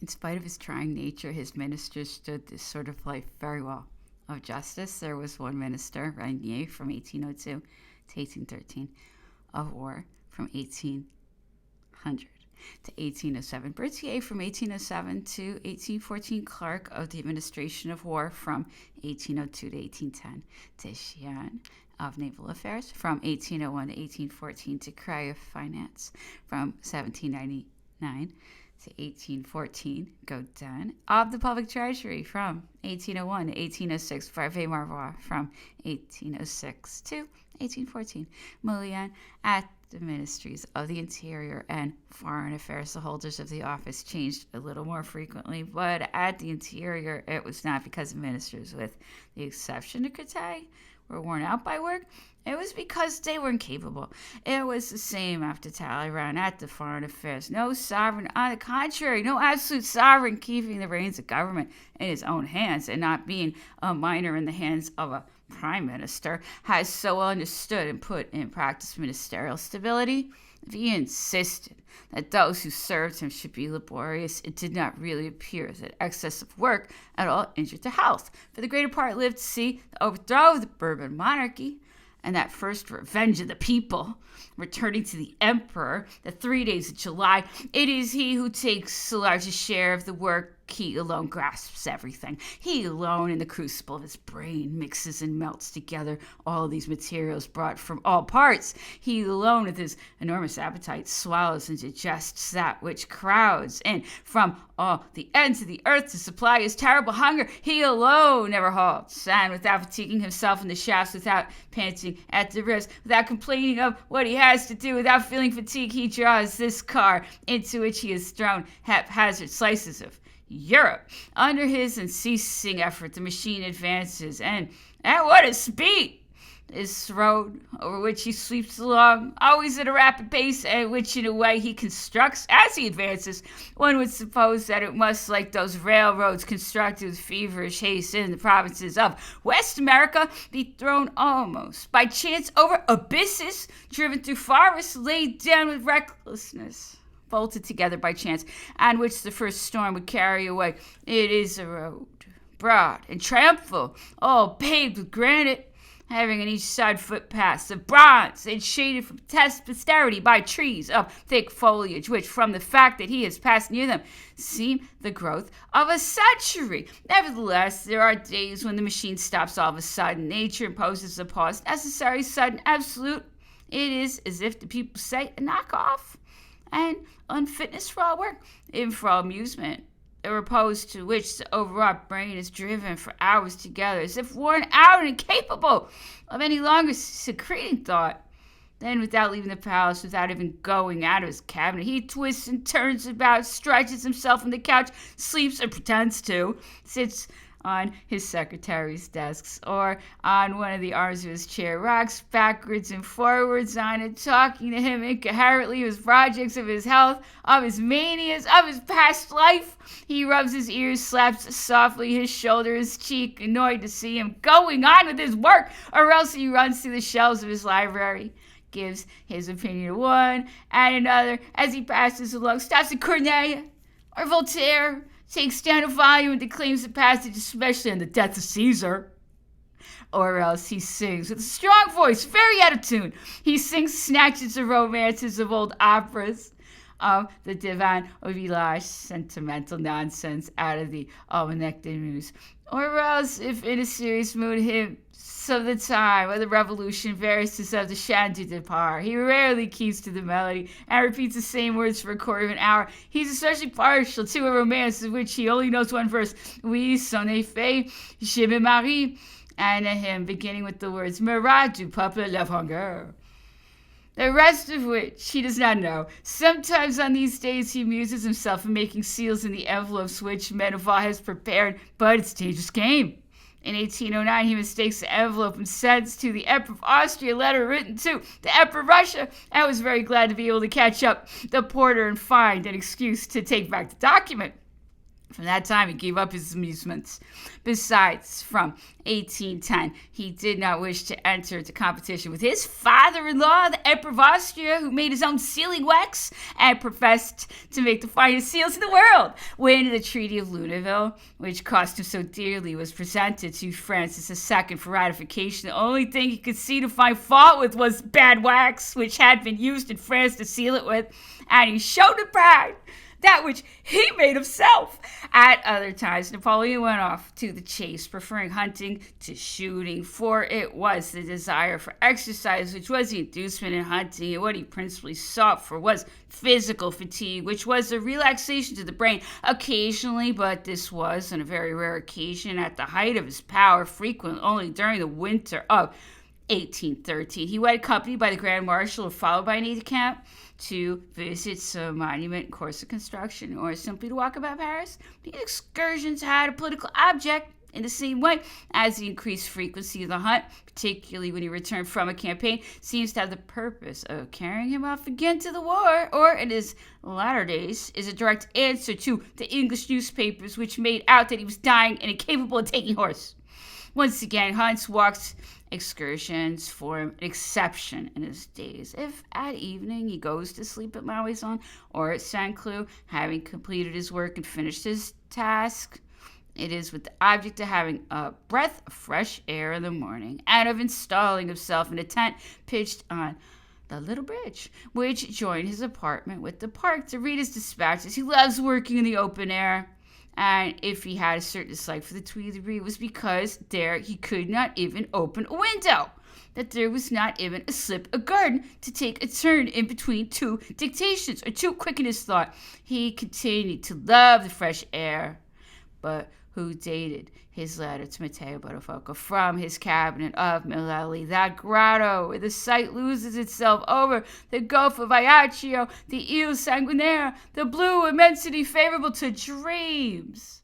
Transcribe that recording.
In spite of his trying nature, his ministers stood this sort of life very well. Of justice, there was one minister, Rainier, from 1802 to 1813, of war from 1800 to 1807, Berthier from 1807 to 1814, clerk of the administration of war from 1802 to 1810, Deschamps of naval affairs from 1801 to 1814, Decree of finance from 1799 to 1814, Gaudin of the public treasury from 1801 to 1806, Brevet Marvois from 1806 to 1814, Moulin at the ministries of the interior and foreign affairs. The holders of the office changed a little more frequently, but at the interior it was not because ministers, with the exception of Créteil, were worn out by work. It was because they were incapable. It was the same after Talleyrand at the foreign affairs. No sovereign, on the contrary, no absolute sovereign keeping the reins of government in his own hands and not being a minor in the hands of a prime minister, has so understood and put in practice ministerial stability. If he insisted that those who served him should be laborious, it did not really appear that excess of work at all injured their health, for the greater part lived to see the overthrow of the Bourbon monarchy and that first revenge of the people. Returning to the emperor, the 3 days of July, it is he who takes the largest share of the work. He alone grasps everything. He alone, in the crucible of his brain, mixes and melts together all these materials brought from all parts. He alone, with his enormous appetite, swallows and digests that which crowds in from all the ends of the earth to supply his terrible hunger. He alone never halts, and without fatiguing himself in the shafts, without panting at the ribs, without complaining of what he has to do, without feeling fatigue, he draws this car into which he has thrown haphazard slices of Europe. Under his unceasing effort, the machine advances, and at what a speed! This road over which he sweeps along, always at a rapid pace, and which in a way he constructs as he advances. One would suppose that it must, like those railroads constructed with feverish haste in the provinces of West America, be thrown almost by chance over abysses, driven through forests laid down with recklessness, bolted together by chance, and which the first storm would carry away. It is a road, broad and triumphal, all paved with granite, having on each side footpaths of bronze and shaded from posterity by trees of thick foliage, which, from the fact that he has passed near them, seem the growth of a century. Nevertheless, there are days when the machine stops all of a sudden. Nature imposes a pause, necessary, sudden, absolute. It is as if the people say, a knock-off, and unfitness for all work, even for all amusement, a repose to which the overwrought brain is driven for hours together, as if worn out and incapable of any longer secreting thought. Then, without leaving the palace, without even going out of his cabinet, he twists and turns about, stretches himself on the couch, sleeps or pretends to, sits on his secretary's desks or on one of the arms of his chair, rocks backwards and forwards on it, talking to him incoherently of his projects, of his health, of his manias, of his past life. He rubs his ears, slaps softly his shoulder, his cheek, annoyed to see him going on with his work, or else he runs through the shelves of his library, gives his opinion to one and another as he passes along, stops at Corneille or Voltaire, takes down a volume and declaims a passage, especially on the death of Caesar. Or else he sings with a strong voice, very out of tune. He sings snatches of romances of old operas, of the divan au village, sentimental nonsense out of the Almanac des Muses. Or else, if in a serious mood, hymns of the time of the Revolution, verses of the Chant du Départ. He rarely keeps to the melody and repeats the same words for a quarter of an hour. He's especially partial to a romance of which he only knows one verse, Oui, son effet, je me marie, and a hymn beginning with the words Marat du peuple la longueur, the rest of which he does not know. Sometimes on these days he amuses himself in making seals in the envelopes which Meneval has prepared, but it's a dangerous game. In 1809, he mistakes the envelope and sends to the Emperor of Austria a letter written to the Emperor of Russia, and was very glad to be able to catch up the porter and find an excuse to take back the document. From that time, he gave up his amusements. Besides, from 1810, he did not wish to enter into competition with his father-in-law, the Emperor of Austria, who made his own sealing wax and professed to make the finest seals in the world. When the Treaty of Luneville, which cost him so dearly, was presented to Francis II for ratification, the only thing he could see to find fault with was bad wax, which had been used in France to seal it with, and he showed the pride that which he made himself. At other times, Napoleon went off to the chase, preferring hunting to shooting, for it was the desire for exercise which was the inducement in hunting, and what he principally sought for was physical fatigue, which was a relaxation to the brain occasionally, but this was, on a very rare occasion, at the height of his power, frequent only during the winter of 1813. He went accompanied by the Grand Marshal, followed by an aide-de-camp, to visit some monument in course of construction, or simply to walk about Paris. These excursions had a political object in the same way as the increased frequency of the hunt, particularly when he returned from a campaign, seems to have the purpose of carrying him off again to the war, or in his latter days is a direct answer to the English newspapers, which made out that he was dying and incapable of taking horse. Once again, hunts, walks, excursions form an exception in his days. If at evening he goes to sleep at Malmaison or at Saint Cloud, having completed his work and finished his task, it is with the object of having a breath of fresh air in the morning, and of installing himself in a tent pitched on the little bridge which joined his apartment with the park, to read his dispatches. He loves working in the open air. And if he had a certain dislike for the Tuileries, it was because there he could not even open a window, that there was not even a slip of garden to take a turn in between two dictations, or to quicken his thought. He continued to love the fresh air. But who dated his letter to Matteo Botafogo from his cabinet of Milelli, that grotto where the sight loses itself over the Gulf of Ajaccio, the Ile Sanguinaire, the blue immensity favorable to dreams.